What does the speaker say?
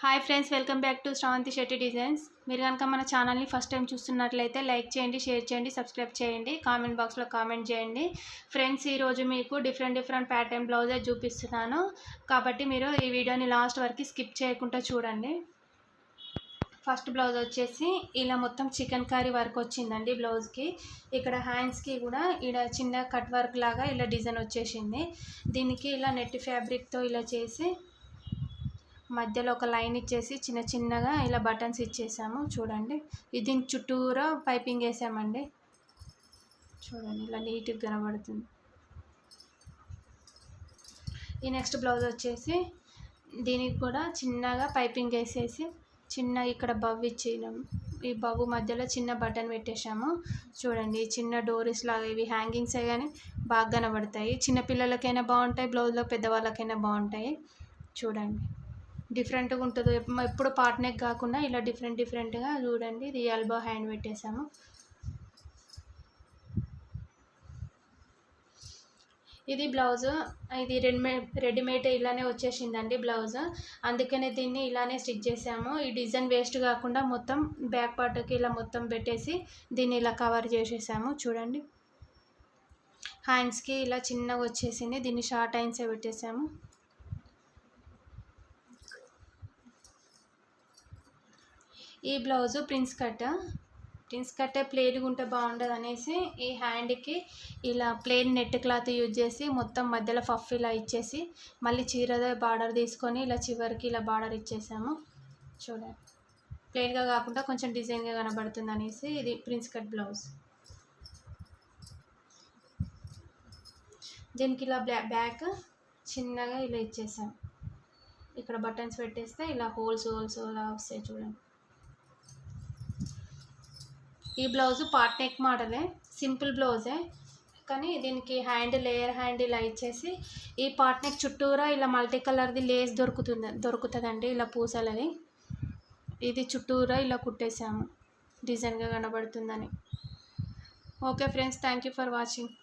Hi friends, welcome back to Sravanthi Shetty designs. మీరు కనుక మన ఛానల్ని ఫస్ట్ టైం చూస్తున్నట్లయితే లైక్ చేయండి, షేర్ చేయండి, సబ్స్క్రైబ్ చేయండి, కామెంట్ బాక్స్లో కామెంట్ చేయండి. ఫ్రెండ్స్, ఈరోజు మీకు డిఫరెంట్ ప్యాటర్న్ బ్లౌజే చూపిస్తున్నాను కాబట్టి మీరు ఈ వీడియోని లాస్ట్ వరకు స్కిప్ చేయకుండా చూడండి. ఫస్ట్ బ్లౌజ్ వచ్చేసి ఇలా మొత్తం చికెన్ కర్రీ వర్క్ వచ్చిందండి బ్లౌజ్కి. ఇక్కడ హ్యాండ్స్కి కూడా ఇలా చిన్న కట్ వర్క్ లాగా ఇలా డిజైన్ వచ్చేసింది. దీనికి ఇలా నెట్ ఫ్యాబ్రిక్తో ఇలా చేసి మధ్యలో ఒక లైన్ ఇచ్చేసి చిన్న చిన్నగా ఇలా బటన్స్ ఇచ్చేసాము. చూడండి, దీని చుట్టూరా పైపింగ్ వేసామండి. చూడండి, ఇలా నీట్గా కనబడుతుంది. ఈ నెక్స్ట్ బ్లౌజ్ వచ్చేసి దీనికి కూడా చిన్నగా పైపింగ్ వేసేసి చిన్న ఇక్కడ బవ్ ఇచ్చినాం. ఈ బవ్ మధ్యలో చిన్న బటన్ పెట్టేశాము. చూడండి, చిన్న డోరీస్ లాగా ఇవి హ్యాంగింగ్సే కానీ బాగా కనబడతాయి. చిన్నపిల్లలకైనా బాగుంటాయి, బ్లౌజ్లో పెద్దవాళ్ళకైనా బాగుంటాయి. చూడండి, డిఫరెంట్గా ఉంటుంది. ఎప్పుడు పార్ట్ నెక్ కాకుండా ఇలా డిఫరెంట్గా చూడండి. ఇది ఎల్బో హ్యాండ్ పెట్టేసాము. ఇది బ్లౌజ్. ఇది రెడీమేడ్ ఇలానే వచ్చేసిందండి బ్లౌజ్. అందుకనే దీన్ని ఇలానే స్టిచ్ చేసాము. ఈ డిజైన్ వేస్ట్ కాకుండా మొత్తం బ్యాక్ పార్ట్కి ఇలా మొత్తం పెట్టేసి దీన్ని ఇలా కవర్ చేసేసాము. చూడండి, హ్యాండ్స్కి ఇలా చిన్నగా వచ్చేసింది. దీన్ని షార్ట్ హ్యాండ్సే పెట్టేసాము. ఈ బ్లౌజు ప్రిన్స్ కట్టే ప్లేన్గా ఉంటే బాగుండదు అనేసి ఈ హ్యాండ్కి ఇలా ప్లెయిన్ నెట్ క్లాత్ యూజ్ చేసి మొత్తం మధ్యలో పఫ్ ఇలా ఇచ్చేసి మళ్ళీ చీరద బార్డర్ తీసుకొని ఇలా చివరికి ఇలా బార్డర్ ఇచ్చేసాము. చూడండి, ప్లెయిన్గా కాకుండా కొంచెం డిజైన్గా కనబడుతుంది అనేసి ఇది ప్రిన్స్ కట్ బ్లౌజ్. దీనికి ఇలా బ్యాక్ చిన్నగా ఇలా ఇచ్చేసాం. ఇక్కడ బటన్స్ పెట్టేస్తే ఇలా హోల్స్ ఇలా వస్తాయి. చూడండి, ఈ బ్లౌజు పార్ట్ నెక్ మోడలే, సింపుల్ బ్లౌజే కానీ దీనికి లేయర్ హ్యాండ్ ఇలా ఇచ్చేసి ఈ పార్ట్ నెక్ చుట్టూరా ఇలా మల్టీ కలర్ది లేస్ దొరుకుతుందండి ఇలా పూసలది. ఇది చుట్టూరా ఇలా కుట్టేసాము డిజైన్గా కనబడుతుందని. Okay friends, thank you for watching.